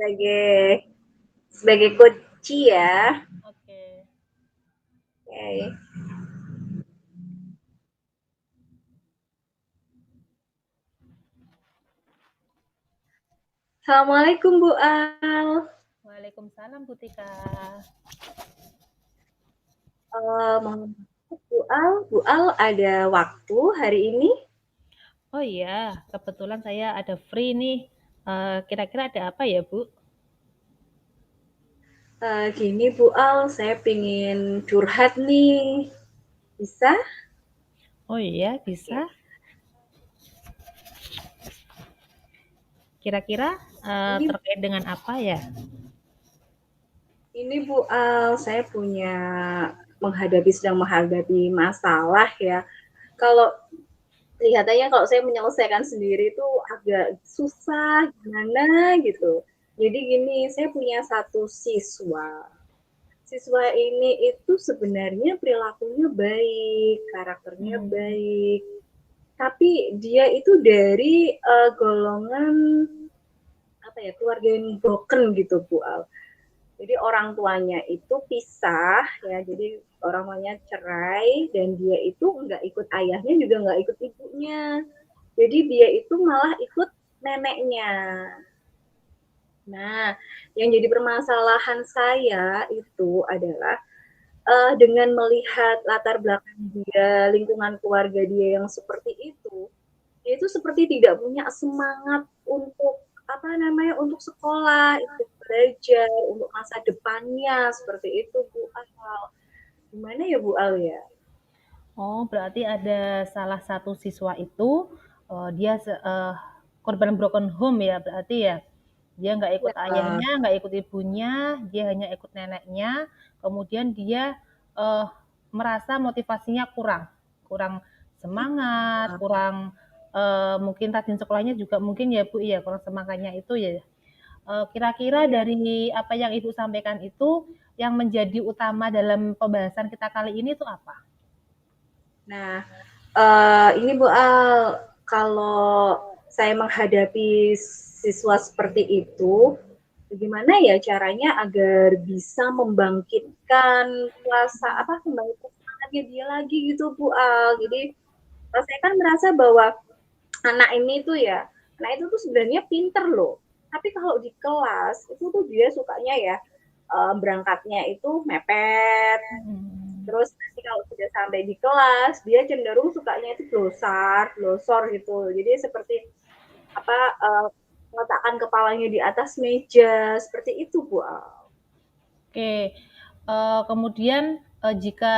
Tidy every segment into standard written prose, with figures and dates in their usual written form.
sebagai sebagai kunci ya. Oke. Oke. Assalamualaikum Bu Al. Waalaikumsalam Bu Tika. Mohon maaf Bu Al ada waktu hari ini? Oh iya, kebetulan saya ada free nih. Kira-kira ada apa ya, Bu? Gini Bu Al, saya pingin curhat nih. Bisa? Oh iya, bisa. Kira-kira Ini terkait dengan apa ya? ini Bu Al, saya sedang menghadapi masalah ya. Kalau kelihatannya kalau saya menyelesaikan sendiri itu agak susah gimana gitu. Jadi gini, saya punya satu siswa. Siswa ini itu sebenarnya perilakunya baik, karakternya Hmm. baik, tapi dia itu dari golongan apa ya, keluarga yang broken gitu Bu Al. Jadi orang tuanya itu pisah ya, jadi orang tuanya cerai dan dia itu nggak ikut ayahnya juga nggak ikut ibunya. Jadi dia itu malah ikut neneknya. Nah, yang jadi permasalahan saya itu adalah dengan melihat latar belakang dia, lingkungan keluarga dia yang seperti itu, dia itu seperti tidak punya semangat untuk apa namanya, untuk sekolah, untuk belajar, untuk masa depannya seperti itu Bu Al. Gimana ya Bu Al ya? Oh, berarti ada salah satu siswa itu dia korban broken home ya, berarti ya. Dia nggak ikut Ya, ayahnya, nggak ikut ibunya, dia hanya ikut neneknya. Kemudian dia eh, merasa motivasinya kurang, kurang semangat, kurang mungkin rajin sekolahnya juga mungkin ya Bu ya, kurang semangatnya itu ya. Kira-kira iya. dari apa yang Ibu sampaikan itu yang menjadi utama dalam pembahasan kita kali ini itu apa? Nah, ini Bu Al, kalau saya menghadapi siswa seperti itu, bagaimana ya caranya agar bisa membangkitkan rasa apa, membangkitkan semangatnya dia lagi gitu Bu Al. Jadi saya kan merasa bahwa anak ini tuh ya, anak itu tuh sebenarnya pinter loh. Tapi kalau di kelas itu tuh dia sukanya ya berangkatnya itu mepet. Hmm. Terus nanti kalau sudah sampai di kelas, dia cenderung sukanya itu glosor gitu. Jadi seperti apa meletakkan kepalanya di atas meja seperti itu Bu Al. Oke, kemudian jika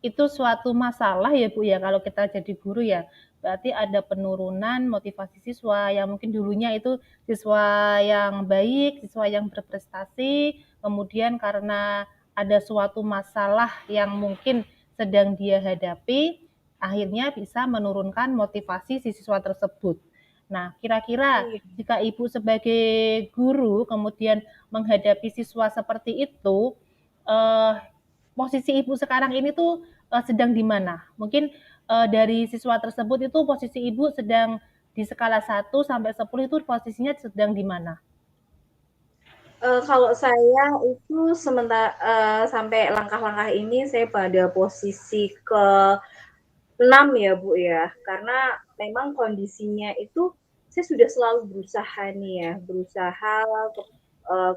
itu suatu masalah ya Bu ya, kalau kita jadi guru ya, berarti ada penurunan motivasi siswa yang mungkin dulunya itu siswa yang baik, siswa yang berprestasi, kemudian karena ada suatu masalah yang mungkin sedang dia hadapi, akhirnya bisa menurunkan motivasi si siswa tersebut. Nah, kira-kira Iya. jika Ibu sebagai guru kemudian menghadapi siswa seperti itu, eh, posisi Ibu sekarang ini tuh sedang di mana? Mungkin dari siswa tersebut itu posisi Ibu sedang di skala 1 sampai 10 itu posisinya sedang di mana? Kalau saya itu sampai langkah-langkah ini saya pada posisi ke 6 ya Bu ya, karena memang kondisinya itu saya sudah selalu berusaha nih ya, berusaha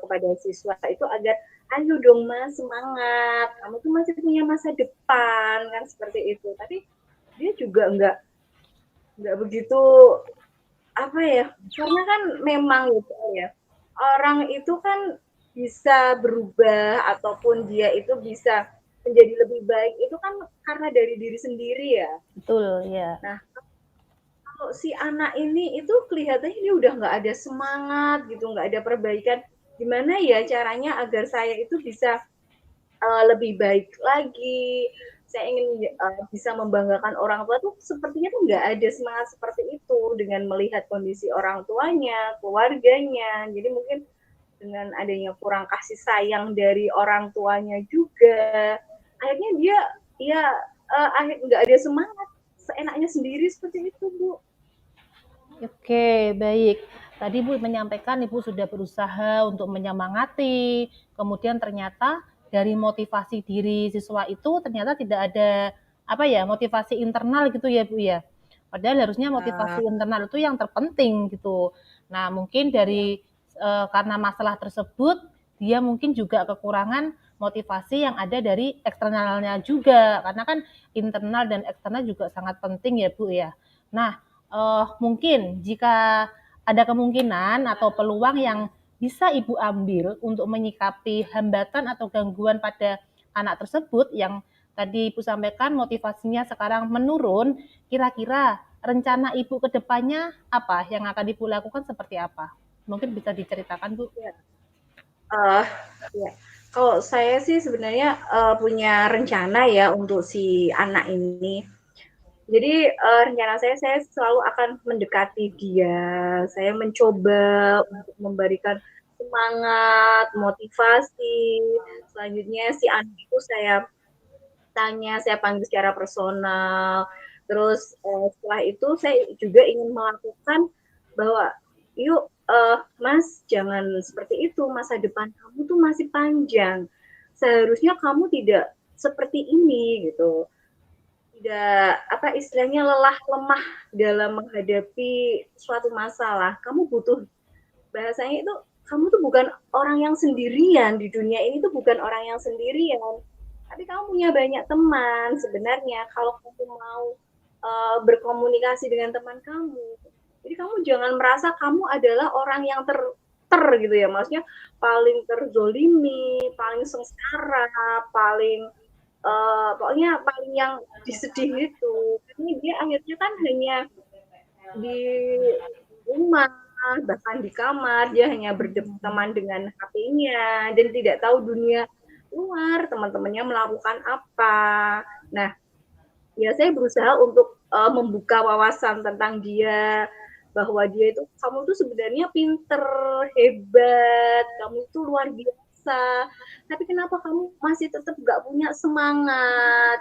kepada siswa itu agar ayo dong Mas semangat, kamu tuh masih punya masa depan kan seperti itu. Tapi dia juga nggak begitu apa ya, karena kan memang gitu ya, orang itu kan bisa berubah ataupun dia itu bisa menjadi lebih baik itu kan karena dari diri sendiri ya. Betul, ya. Nah, kalau si anak ini itu kelihatannya dia udah nggak ada semangat gitu, nggak ada perbaikan. Gimana ya caranya agar saya itu bisa lebih baik lagi? Saya ingin bisa membanggakan orang tua tuh sepertinya tuh nggak ada semangat seperti itu dengan melihat kondisi orang tuanya, keluarganya. Jadi mungkin dengan adanya kurang kasih sayang dari orang tuanya juga, akhirnya dia ya nggak ada semangat, seenaknya sendiri seperti itu Bu. Oke, baik. Tadi Ibu menyampaikan Ibu sudah berusaha untuk menyemangati, kemudian ternyata dari motivasi diri siswa itu ternyata tidak ada apa ya motivasi internal gitu ya Bu ya. Padahal harusnya motivasi internal itu yang terpenting gitu. Nah mungkin dari karena masalah tersebut dia mungkin juga kekurangan motivasi yang ada dari eksternalnya juga karena kan internal dan eksternal juga sangat penting ya Bu ya. Nah mungkin jika ada kemungkinan atau peluang yang bisa Ibu ambil untuk menyikapi hambatan atau gangguan pada anak tersebut yang tadi Ibu sampaikan motivasinya sekarang menurun, kira-kira rencana Ibu ke depannya apa? Yang akan Ibu lakukan seperti apa? Mungkin bisa diceritakan, Bu. Ya, uh, ya. Kalau saya sih sebenarnya punya rencana ya untuk si anak ini. Jadi rencana saya selalu akan mendekati dia. Saya mencoba untuk memberikan semangat, motivasi. Selanjutnya si anak itu saya tanya, saya panggil secara personal. Terus setelah itu saya juga ingin melakukan bahwa yuk Mas jangan seperti itu, masa depan kamu tuh masih panjang. Seharusnya kamu tidak seperti ini gitu. Tidak apa istilahnya lelah lemah dalam menghadapi suatu masalah. Kamu butuh bahasanya itu kamu tuh bukan orang yang sendirian di dunia ini tuh bukan orang yang sendirian tapi kamu punya banyak teman sebenarnya kalau kamu mau berkomunikasi dengan teman kamu jadi kamu jangan merasa kamu adalah orang yang gitu ya maksudnya paling terzolimi paling sengsara paling pokoknya paling yang disedih itu ini dia akhirnya kan hanya di rumah bahkan di kamar dia hanya berteman dengan HP-nya dan tidak tahu dunia luar teman-temannya melakukan apa. Nah, ya saya berusaha untuk membuka wawasan tentang dia bahwa dia itu kamu tuh sebenarnya pinter, hebat, kamu itu luar biasa. Tapi kenapa kamu masih tetap gak punya semangat?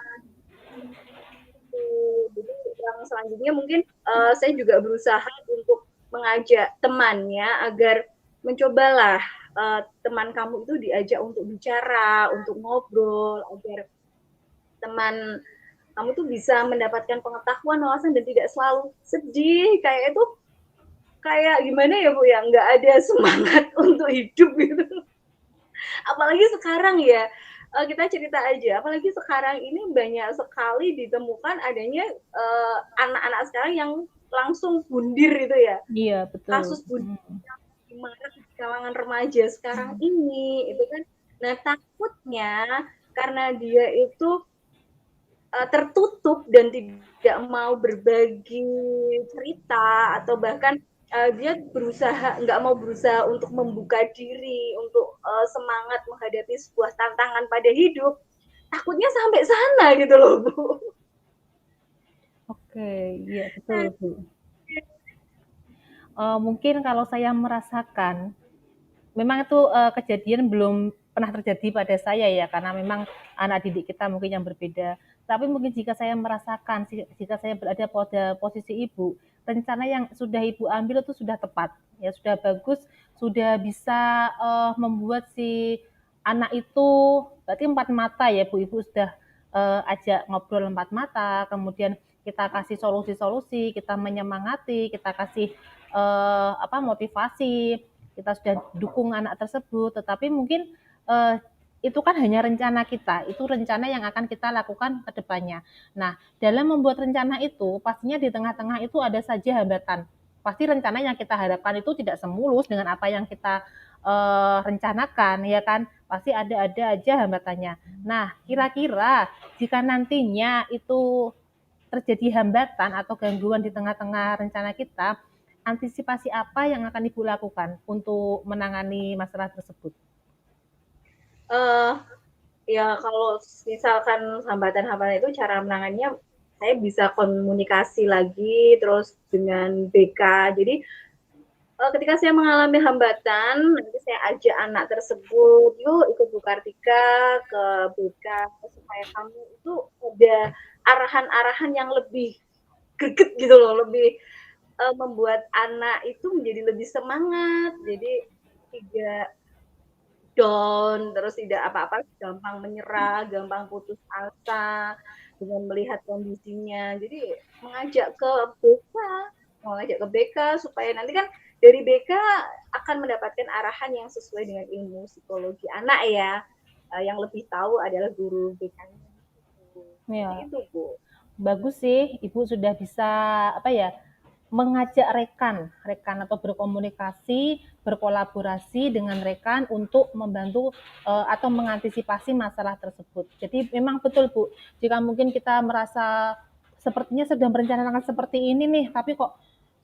Jadi yang selanjutnya mungkin saya juga berusaha untuk mengajak temannya agar mencobalah teman kamu itu diajak untuk bicara, untuk ngobrol, agar teman kamu tuh bisa mendapatkan pengetahuan, wawasan dan tidak selalu sedih kayak itu kayak gimana ya Bu ya nggak ada semangat untuk hidup gitu. Apalagi sekarang ya kita cerita aja, apalagi sekarang ini banyak sekali ditemukan adanya anak-anak sekarang yang langsung bundir itu ya. Iya, betul. Kasus bundir yang marak di kalangan remaja sekarang ini, itu kan. Nah, takutnya karena dia itu tertutup dan tidak mau berbagi cerita atau bahkan dia berusaha nggak mau berusaha untuk membuka diri untuk semangat menghadapi sebuah tantangan pada hidup takutnya sampai sana gitu loh Bu. Oke, iya betul, Bu. Mungkin kalau saya merasakan memang itu kejadian belum pernah terjadi pada saya ya karena memang anak didik kita mungkin yang berbeda. Tapi mungkin jika saya merasakan, jika saya berada pada posisi ibu, rencana yang sudah ibu ambil itu sudah tepat, ya sudah bagus, sudah bisa membuat si anak itu berarti empat mata ya bu, ibu sudah ajak ngobrol empat mata, kemudian kita kasih solusi-solusi, kita menyemangati, kita kasih motivasi, kita sudah dukung anak tersebut, tetapi mungkin itu kan hanya rencana kita, itu rencana yang akan kita lakukan ke depannya. Nah, dalam membuat rencana itu, pastinya di tengah-tengah itu ada saja hambatan. Pasti rencana yang kita harapkan itu tidak semulus dengan apa yang kita rencanakan, ya kan? Pasti ada aja hambatannya. Nah, kira-kira jika nantinya itu terjadi hambatan atau gangguan di tengah-tengah rencana kita, antisipasi apa yang akan Ibu lakukan untuk menangani masalah tersebut? uh, ya kalau misalkan hambatan-hambatan itu cara menangannya saya bisa komunikasi lagi terus dengan BK jadi ketika saya mengalami hambatan, nanti saya ajak anak tersebut, yuk ikut Bu Kartika ke BK supaya kamu itu ada arahan-arahan yang lebih greget gitu loh, lebih membuat anak itu menjadi lebih semangat, jadi tidak down, terus tidak apa-apa gampang menyerah, gampang putus asa dengan melihat kondisinya. Jadi mengajak ke BK, mengajak ke BK supaya nanti kan dari BK akan mendapatkan arahan yang sesuai dengan ilmu psikologi anak ya. Yang lebih tahu adalah guru BK-nya. Seperti Ya, itu, Bu. bagus sih, Ibu sudah bisa apa ya, mengajak rekan atau berkomunikasi, berkolaborasi dengan rekan untuk membantu atau mengantisipasi masalah tersebut. Jadi memang betul Bu, jika mungkin kita merasa sepertinya sedang merencanakan seperti ini nih, tapi kok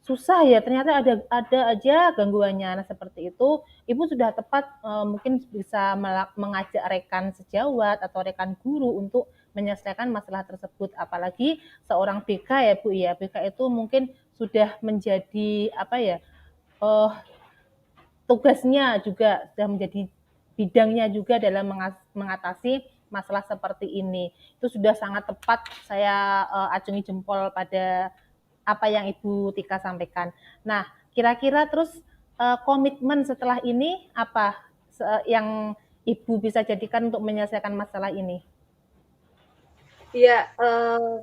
susah ya, ternyata ada aja gangguannya. Nah seperti itu, Ibu sudah tepat mungkin bisa mengajak rekan sejawat atau rekan guru untuk menyelesaikan masalah tersebut. Apalagi seorang BK ya Bu ya, BK itu mungkin sudah menjadi apa ya, uh, tugasnya juga sudah menjadi bidangnya juga dalam mengatasi masalah seperti ini. Itu sudah sangat tepat saya acungi jempol pada apa yang Ibu Tika sampaikan. Nah, kira-kira terus komitmen setelah ini apa yang Ibu bisa jadikan untuk menyelesaikan masalah ini? Iya,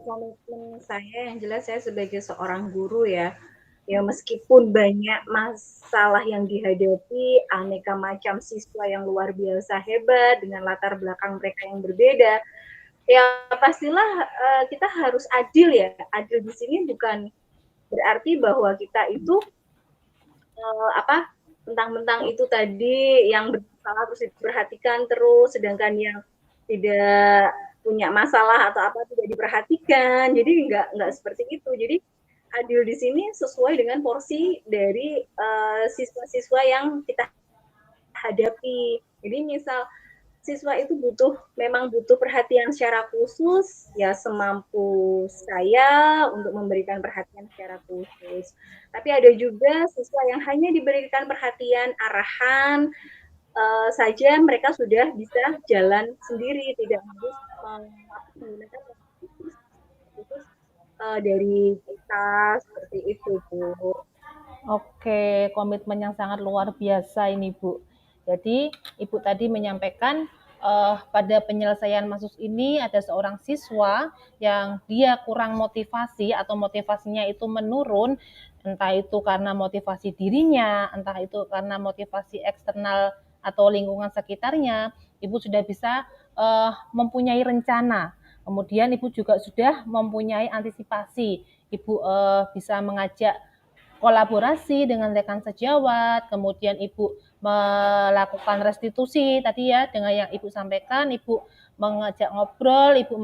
komitmen saya yang jelas saya sebagai seorang guru ya, ya meskipun banyak masalah yang dihadapi, aneka macam siswa yang luar biasa hebat dengan latar belakang mereka yang berbeda, ya pastilah kita harus adil ya. Adil di sini bukan berarti bahwa kita itu apa mentang-mentang itu tadi yang bersalah terus diperhatikan terus, sedangkan yang tidak punya masalah atau apa tidak diperhatikan. Jadi nggak seperti itu. Jadi adil di sini sesuai dengan porsi dari siswa-siswa yang kita hadapi. Jadi misal siswa itu memang butuh perhatian secara khusus, ya semampu saya untuk memberikan perhatian secara khusus. Tapi ada juga siswa yang hanya diberikan perhatian arahan saja, mereka sudah bisa jalan sendiri, tidak harus menggunakan khusus dari kita seperti itu, Bu. Oke, komitmen yang sangat luar biasa ini, Bu. Jadi, Ibu tadi menyampaikan pada penyelesaian kasus ini ada seorang siswa yang dia kurang motivasi atau motivasinya itu menurun, entah itu karena motivasi dirinya, entah itu karena motivasi eksternal atau lingkungan sekitarnya. Ibu sudah bisa mempunyai rencana. Kemudian Ibu juga sudah mempunyai antisipasi. Ibu bisa mengajak kolaborasi dengan rekan sejawat, kemudian Ibu melakukan restitusi tadi ya dengan yang Ibu sampaikan, Ibu mengajak ngobrol, Ibu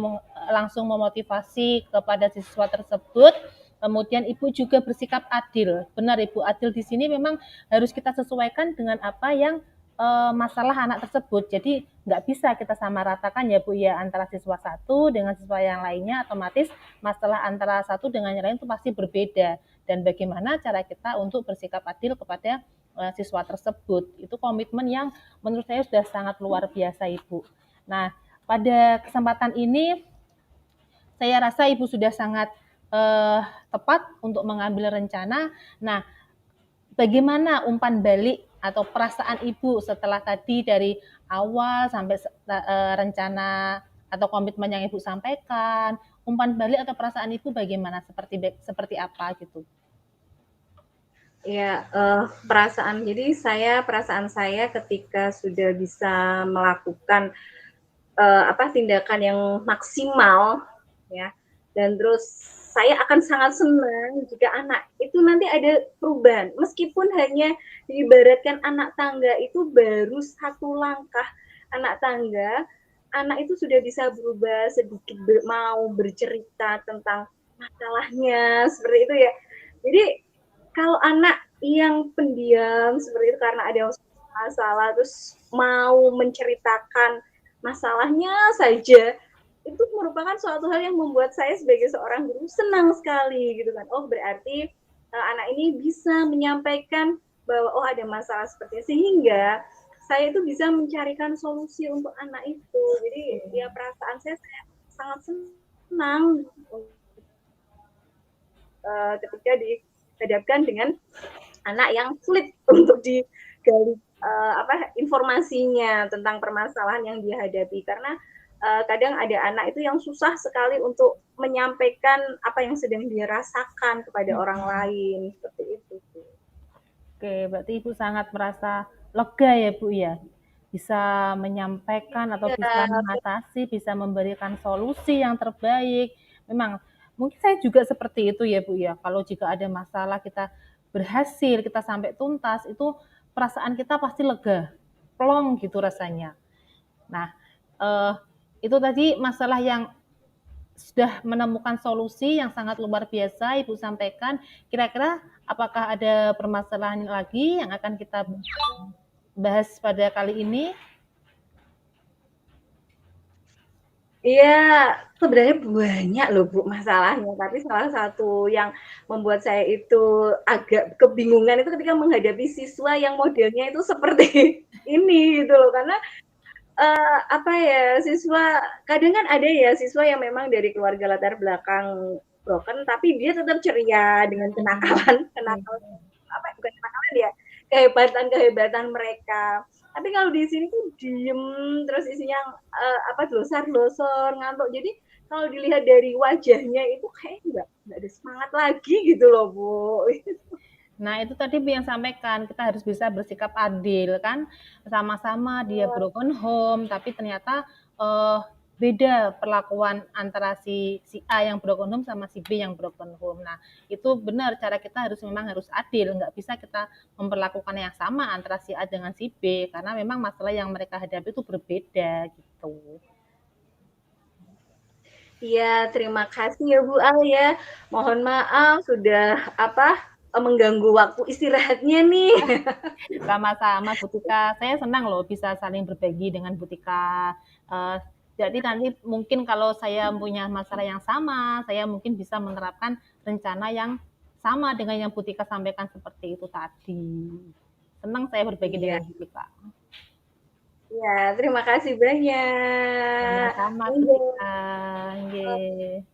langsung memotivasi kepada siswa tersebut, kemudian Ibu juga bersikap adil. Benar Ibu, adil di sini memang harus kita sesuaikan dengan apa yang masalah anak tersebut. Jadi nggak bisa kita sama ratakan ya Bu ya antara siswa satu dengan siswa yang lainnya, otomatis masalah antara satu dengan yang lain itu pasti berbeda. Dan bagaimana cara kita untuk bersikap adil kepada siswa tersebut. Itu komitmen yang menurut saya sudah sangat luar biasa Ibu. Nah, pada kesempatan ini saya rasa Ibu sudah sangat tepat untuk mengambil rencana. Nah, bagaimana umpan balik atau perasaan Ibu setelah tadi dari awal sampai rencana atau komitmen yang Ibu sampaikan, umpan balik atau perasaan Ibu bagaimana? Seperti apa gitu? Ya, perasaan saya ketika sudah bisa melakukan tindakan yang maksimal ya, dan terus saya akan sangat senang jika anak itu nanti ada perubahan, meskipun hanya diibaratkan anak tangga itu baru satu langkah anak tangga, anak itu sudah bisa berubah sedikit, mau bercerita tentang masalahnya seperti itu ya. Jadi kalau anak yang pendiam seperti itu karena ada masalah terus mau menceritakan masalahnya saja, itu merupakan suatu hal yang membuat saya sebagai seorang guru senang sekali gitu kan. Oh berarti anak ini bisa menyampaikan bahwa oh ada masalah seperti itu, sehingga saya itu bisa mencarikan solusi untuk anak itu. Jadi ya perasaan saya sangat senang ketika dihadapkan dengan anak yang sulit untuk digali informasinya tentang permasalahan yang dia hadapi, karena kadang ada anak itu yang susah sekali untuk menyampaikan apa yang sedang dia rasakan kepada orang lain, seperti itu. Oke, berarti Ibu sangat merasa lega ya Bu ya, bisa menyampaikan atau bisa Ya, mengatasi, bisa memberikan solusi yang terbaik. Memang mungkin saya juga seperti itu ya Bu ya, kalau jika ada masalah kita berhasil, kita sampai tuntas, itu perasaan kita pasti lega, plong gitu rasanya. Nah, eh, itu tadi masalah yang sudah menemukan solusi yang sangat luar biasa Ibu sampaikan. Kira-kira apakah ada permasalahan lagi yang akan kita bahas pada kali ini? iya, sebenarnya banyak loh Bu masalahnya, tapi salah satu yang membuat saya itu agak kebingungan itu ketika menghadapi siswa yang modelnya itu seperti ini gitu loh, karena apa ya, siswa kadang kan ada ya siswa yang memang dari keluarga latar belakang broken, tapi dia tetap ceria dengan kenakalan, kenakalan apa bukan kenakalan ya, kehebatan-kehebatan mereka. Tapi kalau di sini tuh diem terus isinya apa glosor-glosor ngantuk. Jadi kalau dilihat dari wajahnya itu kayak nggak ada semangat lagi gitu loh Bu. Nah, itu tadi yang sampaikan, kita harus bisa bersikap adil kan, sama-sama dia broken home, tapi ternyata beda perlakuan antara si A yang broken home sama si B yang broken home. Nah, itu benar cara kita memang harus adil, nggak bisa kita memperlakukan yang sama antara si A dengan si B, karena memang masalah yang mereka hadapi itu berbeda gitu. Iya, terima kasih ya Bu Al ya. Mohon maaf sudah mengganggu waktu istirahatnya nih. Sama-sama Bu Tika, saya senang loh bisa saling berbagi dengan Bu Tika. Uh, jadi nanti mungkin kalau saya punya masalah yang sama, saya mungkin bisa menerapkan rencana yang sama dengan yang Bu Tika sampaikan seperti itu tadi. Senang saya berbagi Iya. dengan Bu Tika. Ya, terima kasih banyak. Sama-sama Bu Monggo. Tika. Nggih.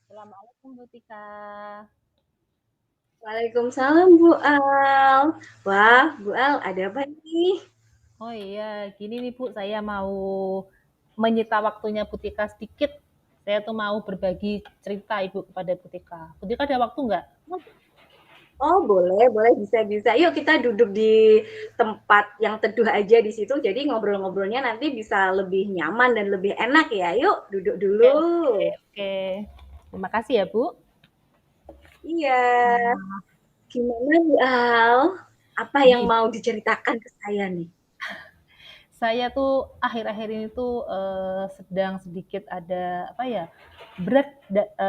Assalamualaikum Bu Tika. Waalaikumsalam Bu Al. Wah, Bu Al, ada apa nih? Oh iya, gini nih Bu, saya mau menyita waktunya Bu Tika sedikit. Saya tuh mau berbagi cerita Ibu kepada Bu Tika. Bu Tika ada waktu nggak? Oh, boleh, boleh, bisa. Yuk kita duduk di tempat yang teduh aja di situ. Jadi ngobrol-ngobrolnya nanti bisa lebih nyaman dan lebih enak ya. Yuk, duduk Oke, dulu. oke, oke. Terima kasih ya Bu. Iya. Gimana Bu Al? Apa yang Gini, mau diceritakan ke saya nih? saya tuh akhir-akhir ini tuh sedang sedikit ada apa ya berat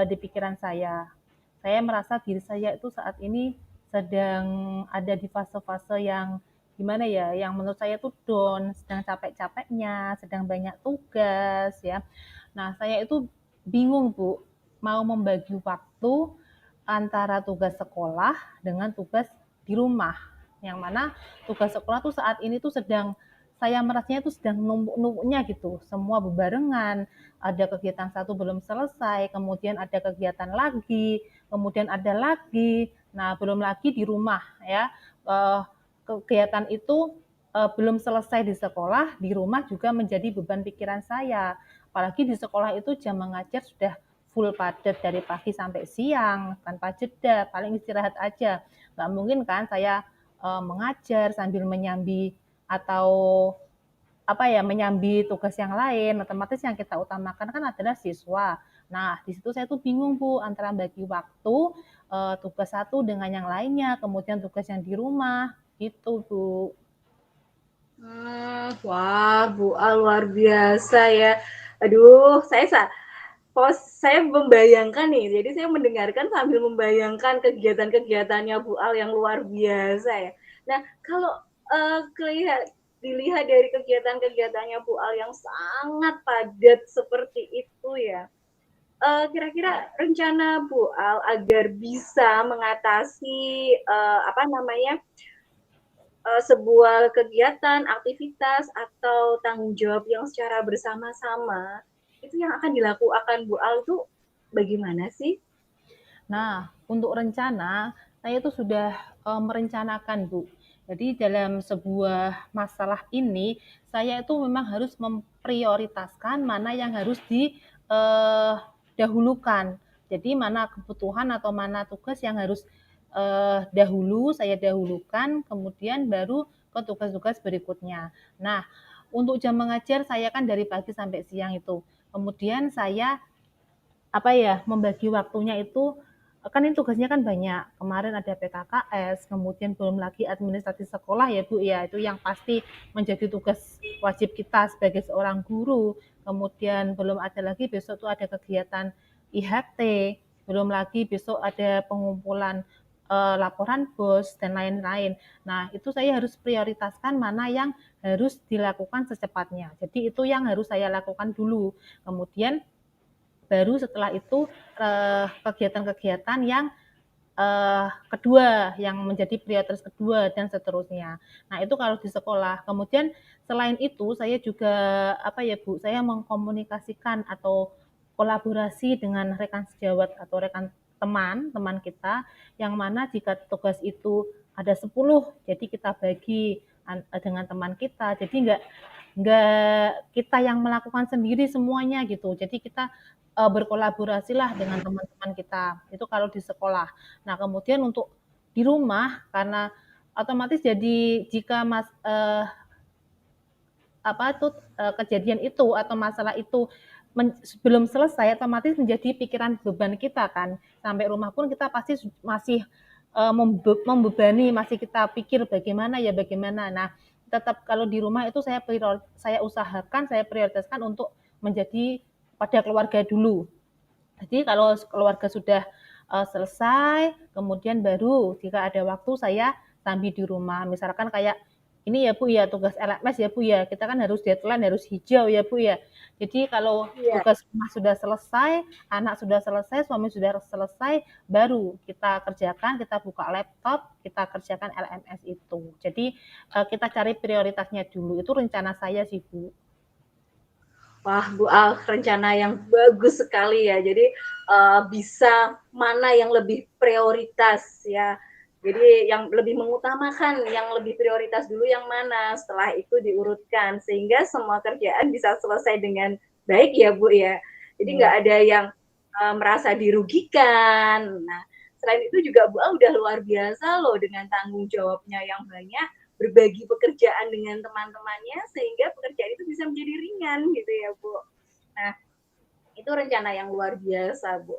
di pikiran saya. Saya merasa diri saya itu saat ini sedang ada di fase-fase yang gimana ya, yang menurut saya tuh down, sedang capek-capeknya, sedang banyak tugas ya. Nah, saya itu bingung Bu, mau membagi waktu antara tugas sekolah dengan tugas di rumah. Yang mana tugas sekolah tuh saat ini tuh sedang saya merasanya itu sedang numpuk-numpuknya gitu, semua bebarengan, ada kegiatan satu belum selesai, kemudian ada kegiatan lagi, kemudian ada lagi, nah belum lagi di rumah ya, kegiatan itu belum selesai di sekolah, di rumah juga menjadi beban pikiran saya, apalagi di sekolah itu jam mengajar sudah full padat dari pagi sampai siang, tanpa jeda, paling istirahat aja, nggak mungkin kan saya mengajar sambil menyambi atau apa ya menyambi tugas yang lain, otomatis yang kita utamakan kan adalah siswa. Nah, di situ saya tuh bingung Bu antara bagi waktu tugas satu dengan yang lainnya, kemudian tugas yang di rumah, gitu Bu. Wah, Bu Al luar biasa ya. Aduh, saya saya membayangkan nih, jadi saya mendengarkan sambil membayangkan kegiatan-kegiatannya Bu Al yang luar biasa ya. Nah, kalau dilihat dari kegiatan-kegiatannya Bu Al yang sangat padat seperti itu ya, kira-kira rencana Bu Al agar bisa mengatasi apa namanya sebuah kegiatan, aktivitas atau tanggung jawab yang secara bersama-sama itu yang akan dilakukan Bu Al itu bagaimana sih? Nah, untuk rencana, saya itu sudah merencanakan, Bu. Jadi dalam sebuah masalah ini, saya itu memang harus memprioritaskan mana yang harus didahulukan. Jadi mana kebutuhan atau mana tugas yang harus dahulu saya dahulukan, kemudian baru ke tugas-tugas berikutnya. Nah, untuk jam mengajar saya kan dari pagi sampai siang itu. Kemudian saya membagi waktunya itu kan ini tugasnya kan banyak. Kemarin ada PKKS, kemudian belum lagi administrasi sekolah ya Bu ya, itu yang pasti menjadi tugas wajib kita sebagai seorang guru. Kemudian belum ada lagi besok tuh ada kegiatan IHT, belum lagi besok ada pengumpulan laporan bos dan lain-lain. Nah, itu saya harus prioritaskan mana yang harus dilakukan secepatnya. Jadi itu yang harus saya lakukan dulu. Kemudian baru setelah itu kegiatan-kegiatan yang kedua, yang menjadi prioritas kedua dan seterusnya. Nah itu kalau di sekolah. Kemudian selain itu saya juga Bu, saya mengkomunikasikan atau kolaborasi dengan rekan sejawat atau rekan teman kita yang mana jika tugas itu ada 10, jadi kita bagi dengan teman kita. Jadi nggak kita yang melakukan sendiri semuanya gitu. Jadi kita berkolaborasilah dengan teman-teman kita. Itu kalau di sekolah. Nah, kemudian untuk di rumah karena otomatis jadi jika kejadian itu atau masalah itu belum selesai, otomatis menjadi pikiran beban kita kan. Sampai rumah pun kita pasti masih membebani, masih kita pikir bagaimana. Nah, tetap kalau di rumah itu saya usahakan, saya prioritaskan untuk menjadi pada keluarga dulu. Jadi kalau keluarga sudah selesai, kemudian baru jika ada waktu saya sambil di rumah. Misalkan kayak ini ya Bu ya, tugas LMS ya Bu ya, kita kan harus deadline, harus hijau ya Bu ya. Jadi kalau Iya. tugas rumah sudah selesai, anak sudah selesai, suami sudah selesai, baru kita kerjakan, kita buka laptop, kita kerjakan LMS itu. Jadi kita cari prioritasnya dulu. Itu rencana saya sih Bu. Wah, Bu Al, rencana yang bagus sekali ya. Jadi bisa mana yang lebih prioritas ya. Jadi yang lebih mengutamakan, yang lebih prioritas dulu yang mana. Setelah itu diurutkan sehingga semua kerjaan bisa selesai dengan baik ya Bu ya. Jadi nggak ada yang merasa dirugikan. Nah, selain itu juga Bu Al udah luar biasa loh dengan tanggung jawabnya yang banyak, berbagi pekerjaan dengan teman-temannya sehingga pekerjaan itu bisa menjadi ringan gitu ya Bu. Nah itu rencana yang luar biasa Bu.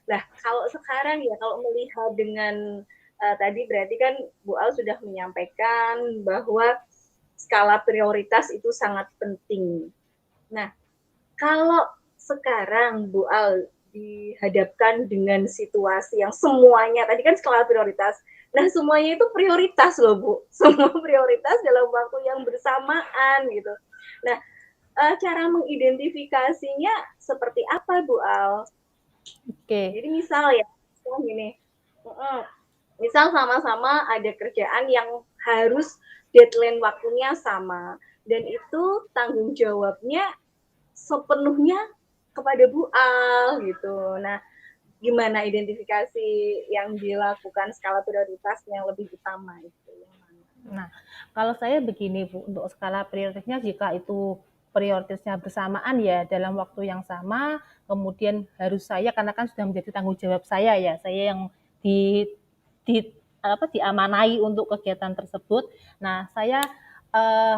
Nah kalau sekarang ya kalau melihat dengan tadi berarti kan Bu Al sudah menyampaikan bahwa skala prioritas itu sangat penting. Nah kalau sekarang Bu Al dihadapkan dengan situasi yang semuanya tadi kan skala prioritas. Nah, semuanya itu prioritas loh, Bu. Semua prioritas dalam waktu yang bersamaan gitu. Nah, cara mengidentifikasinya seperti apa, Bu Al? Oke. Jadi misal ya, misal gini, misal sama-sama ada kerjaan yang harus deadline waktunya sama dan itu tanggung jawabnya sepenuhnya kepada Bu Al gitu. Nah, gimana identifikasi yang dilakukan skala prioritas yang lebih utama itu yang mana? Nah, kalau saya begini Bu, untuk skala prioritasnya jika itu prioritasnya bersamaan ya dalam waktu yang sama, kemudian harus saya karena kan sudah menjadi tanggung jawab saya ya, saya yang di di diamanai untuk kegiatan tersebut. Nah, saya eh,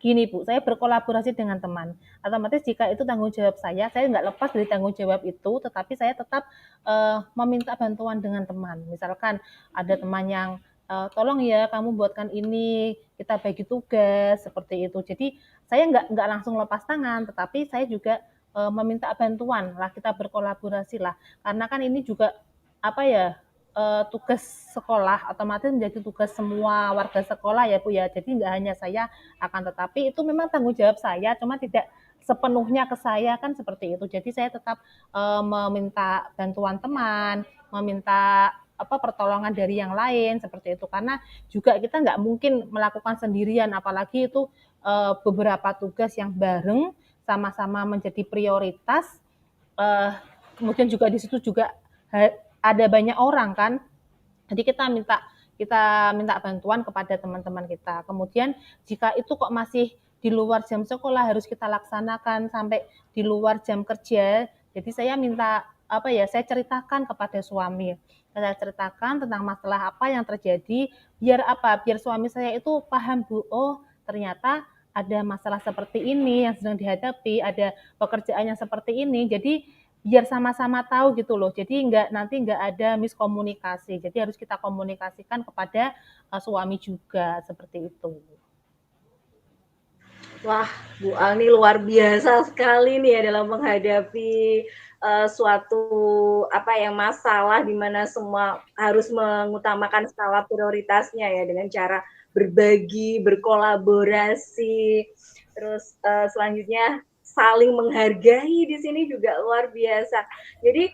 gini Bu, saya berkolaborasi dengan teman. Otomatis jika itu tanggung jawab saya nggak lepas dari tanggung jawab itu, tetapi saya tetap meminta bantuan dengan teman. Misalkan ada teman yang tolong ya kamu buatkan ini, kita bagi tugas seperti itu. Jadi saya nggak langsung lepas tangan, tetapi saya juga meminta bantuan lah, kita berkolaborasi lah. Karena kan ini juga apa ya, tugas sekolah, otomatis menjadi tugas semua warga sekolah ya Bu ya. Jadi nggak hanya saya, akan tetapi itu memang tanggung jawab saya, cuma tidak sepenuhnya ke saya kan seperti itu. Jadi saya tetap meminta bantuan teman, meminta apa pertolongan dari yang lain seperti itu. Karena juga kita nggak mungkin melakukan sendirian, apalagi itu beberapa tugas yang bareng sama-sama menjadi prioritas. eh, Kemudian juga di situ juga ada banyak orang kan, jadi kita minta bantuan kepada teman-teman kita. Kemudian jika itu kok masih di luar jam sekolah harus kita laksanakan sampai di luar jam kerja. Jadi saya minta apa ya, saya ceritakan kepada suami. Saya ceritakan tentang masalah apa yang terjadi, biar apa? Biar suami saya itu paham, Bu. Oh, ternyata ada masalah seperti ini yang sedang dihadapi, ada pekerjaan yang seperti ini. Jadi biar sama-sama tahu gitu loh. Jadi nanti nggak ada miskomunikasi. Jadi harus kita komunikasikan kepada suami juga seperti itu. Wah, Bu Al ini luar biasa sekali nih ya dalam menghadapi suatu apa yang masalah di mana semua harus mengutamakan skala prioritasnya ya dengan cara berbagi, berkolaborasi, terus selanjutnya saling menghargai di sini juga luar biasa. Jadi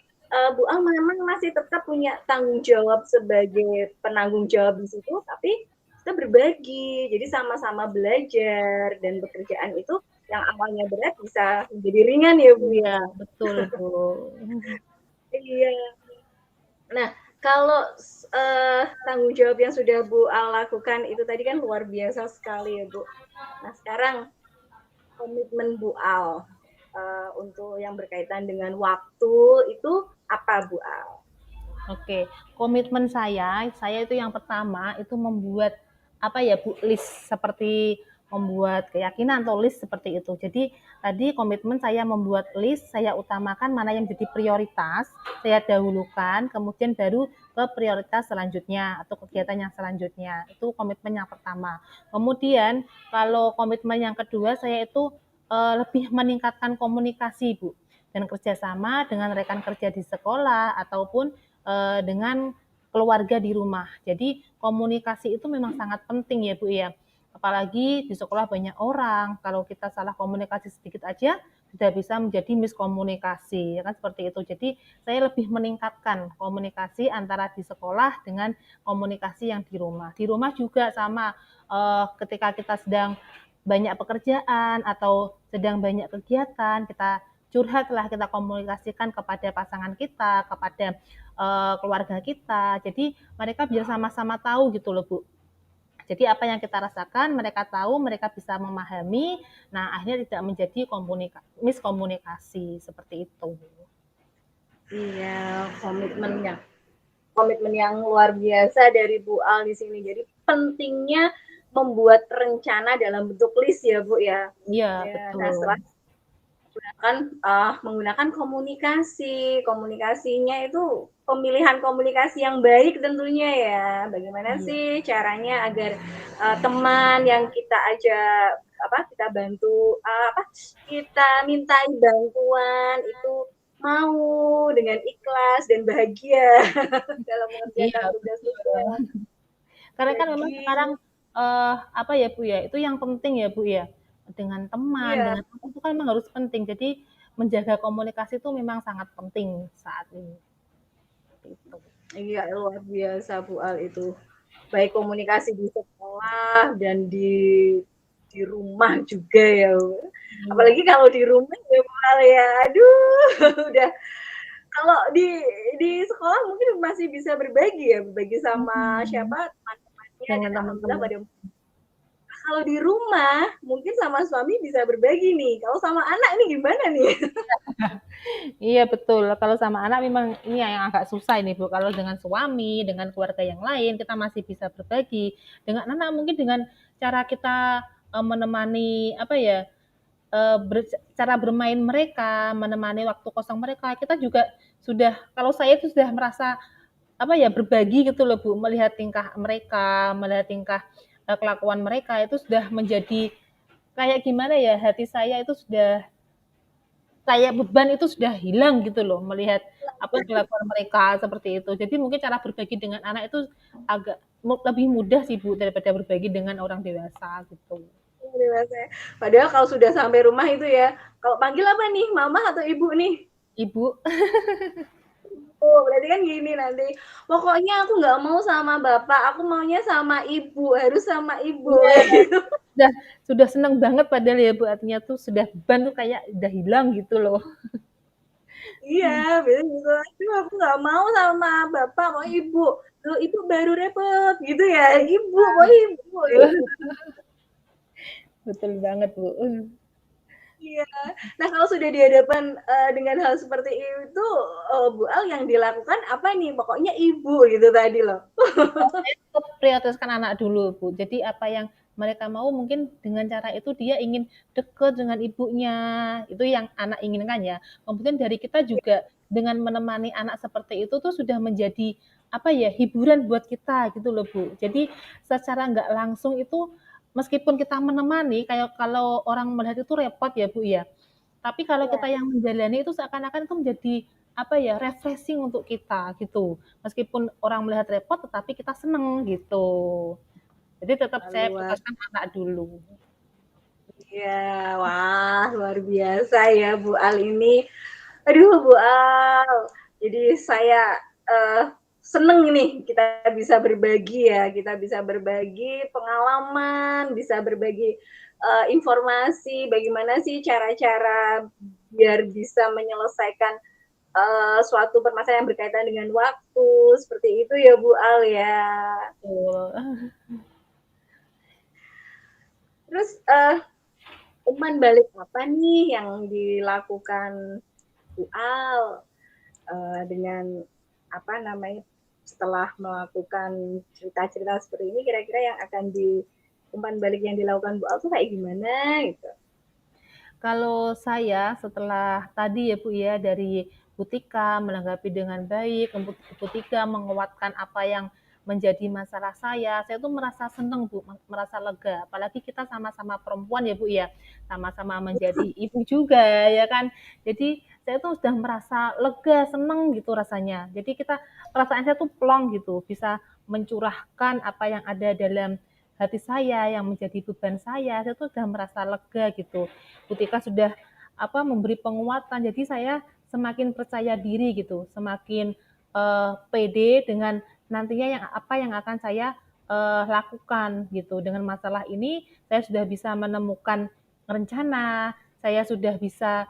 Bu Al memang masih tetap punya tanggung jawab sebagai penanggung jawab di situ, tapi kita berbagi, jadi sama-sama belajar dan pekerjaan itu yang awalnya berat bisa menjadi ringan ya Bu Iya, ya. betul Bu. Iya. Nah, kalau tanggung jawab yang sudah Bu Al lakukan itu tadi kan luar biasa sekali ya Bu. Nah sekarang komitmen Bu Al untuk yang berkaitan dengan waktu itu apa Bu Al? Oke, komitmen saya itu yang pertama itu membuat apa ya Bu, list seperti membuat keyakinan atau list seperti itu. Jadi tadi komitmen saya membuat list, saya utamakan mana yang jadi prioritas, saya dahulukan, kemudian baru ke prioritas selanjutnya atau kegiatan yang selanjutnya. Itu komitmen yang pertama. Kemudian kalau komitmen yang kedua saya itu lebih meningkatkan komunikasi Bu dan kerjasama dengan rekan kerja di sekolah ataupun dengan keluarga di rumah. Jadi komunikasi itu memang sangat penting ya Bu ya. Apalagi di sekolah banyak orang, kalau kita salah komunikasi sedikit aja sudah bisa menjadi miskomunikasi, ya kan seperti itu. Jadi saya lebih meningkatkan komunikasi antara di sekolah dengan komunikasi yang di rumah. Di rumah juga sama, ketika kita sedang banyak pekerjaan atau sedang banyak kegiatan, kita curhatlah, kita komunikasikan kepada pasangan kita, kepada keluarga kita. Jadi mereka biar sama-sama tahu gitu loh Bu. Jadi apa yang kita rasakan mereka tahu, mereka bisa memahami. Nah akhirnya tidak menjadi miskomunikasi seperti itu. Iya, komitmen yang luar biasa dari Bu Al di sini. Jadi pentingnya membuat rencana dalam bentuk list ya Bu ya. Iya Ya, betul. nah setelah menggunakan komunikasinya itu pemilihan komunikasi yang baik tentunya ya. Bagaimana Iya. sih caranya agar teman yang kita ajak kita bantu kita mintai bantuan itu mau dengan ikhlas dan bahagia dalam Iya mengerjakan tugas-tugas betul. Karena kan memang bagi sekarang apa ya Bu ya, itu yang penting ya Bu ya. Dengan teman, iya dengan apa itu kan memang harus penting. Jadi menjaga komunikasi itu memang sangat penting saat ini. Gitu. iya luar biasa Bu Al itu baik komunikasi di sekolah dan di rumah juga ya. Iya. Apalagi kalau di rumah ya Mal ya. Aduh, udah kalau di sekolah mungkin masih bisa berbagi ya, berbagi sama Mhm. siapa teman-temannya dan Dengan alhamdulillah teman-teman. pada kalau di rumah mungkin sama suami bisa berbagi nih. Kalau sama anak ini gimana nih? Iya betul, kalau sama anak memang ini yang agak susah ini Bu, kalau dengan suami, dengan keluarga yang lain kita masih bisa berbagi, dengan anak mungkin dengan cara kita, menemani apa ya, cara bermain mereka, menemani waktu kosong mereka, kita juga sudah kalau saya itu sudah merasa apa ya, berbagi gitu loh Bu, melihat tingkah mereka, melihat tingkah, kelakuan mereka itu sudah menjadi kayak gimana ya, hati saya itu sudah kayak beban itu sudah hilang gitu loh, melihat apa kelakuan mereka seperti itu. Jadi mungkin cara berbagi dengan anak itu agak lebih mudah sih Bu daripada berbagi dengan orang dewasa gitu. Dewasa ya. Padahal kalau sudah sampai rumah itu ya, kalau panggil apa nih, mama atau ibu nih? Ibu Oh, berarti kan gini nanti, pokoknya aku nggak mau sama bapak, aku maunya sama ibu, harus sama ibu. iya, sudah sudah senang banget padahal ya Bu, artinya tuh sudah beban tuh kayak udah hilang gitu loh. Iya, biasanya gitu. Aduh, aku nggak mau sama bapak, mau ibu. Loh, ibu baru repot gitu ya. Ibu, mau ibu. Betul banget Bu. Iya. Nah, kalau sudah di hadapan dengan hal seperti itu, Bu Al yang dilakukan apa nih? Pokoknya ibu gitu tadi loh. Saya tetap prioritaskan anak dulu Bu. Jadi apa yang mereka mau mungkin dengan cara itu dia ingin dekat dengan ibunya, itu yang anak inginkan ya. Kemudian dari kita juga dengan menemani anak seperti itu tuh sudah menjadi apa ya hiburan buat kita gitu loh Bu. Jadi secara nggak langsung itu meskipun kita menemani kayak kalau orang melihat itu repot ya Bu ya. Tapi kalau kita Iya, yang menjalani itu seakan-akan itu menjadi apa ya refreshing untuk kita gitu. Meskipun orang melihat repot, tetapi kita seneng gitu. Jadi tetap saya luar. prioritaskan anak dulu. Iya, wah luar biasa ya Bu Al ini. Aduh Bu Al, jadi saya uh, seneng nih kita bisa berbagi ya, kita bisa berbagi pengalaman, bisa berbagi informasi, bagaimana sih cara-cara biar bisa menyelesaikan suatu permasalahan yang berkaitan dengan waktu, seperti itu ya Bu Al ya. Betul. Terus umpan balik apa nih yang dilakukan Bu Al dengan apa namanya setelah melakukan cerita-cerita seperti ini kira-kira yang akan di umpan balik yang dilakukan Bu Al tuh kayak gimana gitu? Kalau saya setelah tadi ya Bu ya dari Bu Tika menanggapi dengan baik, Bu Tika menguatkan apa yang menjadi masalah saya tuh merasa senang Bu, merasa lega. Apalagi kita sama-sama perempuan ya Bu ya, sama-sama menjadi ibu juga ya kan. Jadi saya tuh sudah merasa lega, senang gitu rasanya. Jadi perasaan saya tuh plong gitu, bisa mencurahkan apa yang ada dalam hati saya yang menjadi beban saya tuh sudah merasa lega gitu. Ketika sudah memberi penguatan, jadi saya semakin percaya diri gitu, semakin pede dengan nantinya yang akan saya lakukan gitu. Dengan masalah ini saya sudah bisa menemukan rencana, saya sudah bisa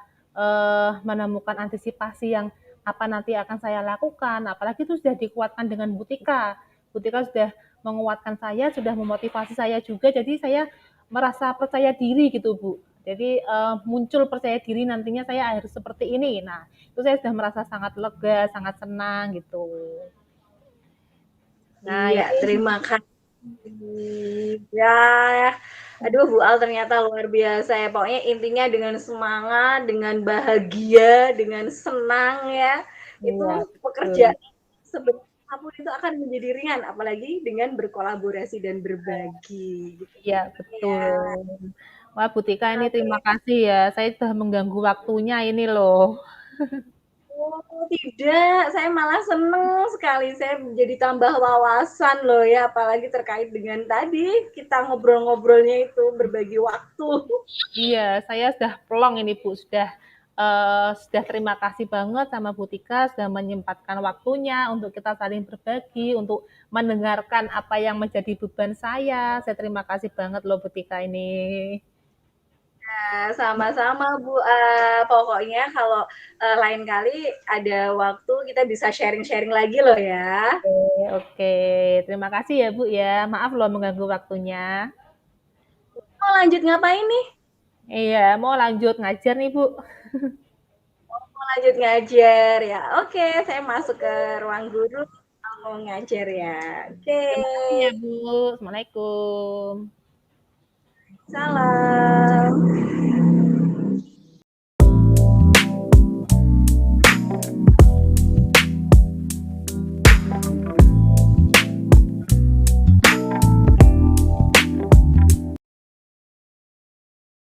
menemukan antisipasi yang apa nanti akan saya lakukan. Apalagi itu sudah dikuatkan dengan Butika. Butika sudah menguatkan saya, sudah memotivasi saya juga. Jadi saya merasa percaya diri gitu Bu. Jadi muncul percaya diri nantinya saya harus seperti ini. Nah, itu saya sudah merasa sangat lega, sangat senang gitu. Nah, Iya, ini terima kasih. Ya, aduh Bu Al ternyata luar biasa ya. Pokoknya intinya dengan semangat, dengan bahagia, dengan senang ya, itu iya betul. pekerjaan sebenarnya apapun itu akan menjadi ringan, apalagi dengan berkolaborasi dan berbagi gitu. Iya betul. Ya, Wah, Bu Tika ini terima oke. kasih ya. Saya sudah mengganggu waktunya ini loh. Oh, tidak, saya malah seneng sekali. Saya jadi tambah wawasan loh ya, apalagi terkait dengan tadi kita ngobrol-ngobrolnya itu berbagi waktu. Iya, saya sudah plong ini Bu, sudah terima kasih banget sama Bu Tika sudah menyempatkan waktunya untuk kita saling berbagi, untuk mendengarkan apa yang menjadi beban saya. Saya terima kasih banget loh Bu Tika ini. Nah, sama-sama Bu. Pokoknya kalau lain kali ada waktu kita bisa sharing-sharing lagi loh ya. Oke, oke. Terima kasih ya Bu ya. Maaf loh mengganggu waktunya. Mau lanjut ngapain nih? Iya, mau lanjut ngajar nih Bu. Mau lanjut ngajar ya. Oke, saya masuk ke ruang guru mau ngajar ya. Oke. Terima kasih ya Bu. Assalamualaikum. Salam.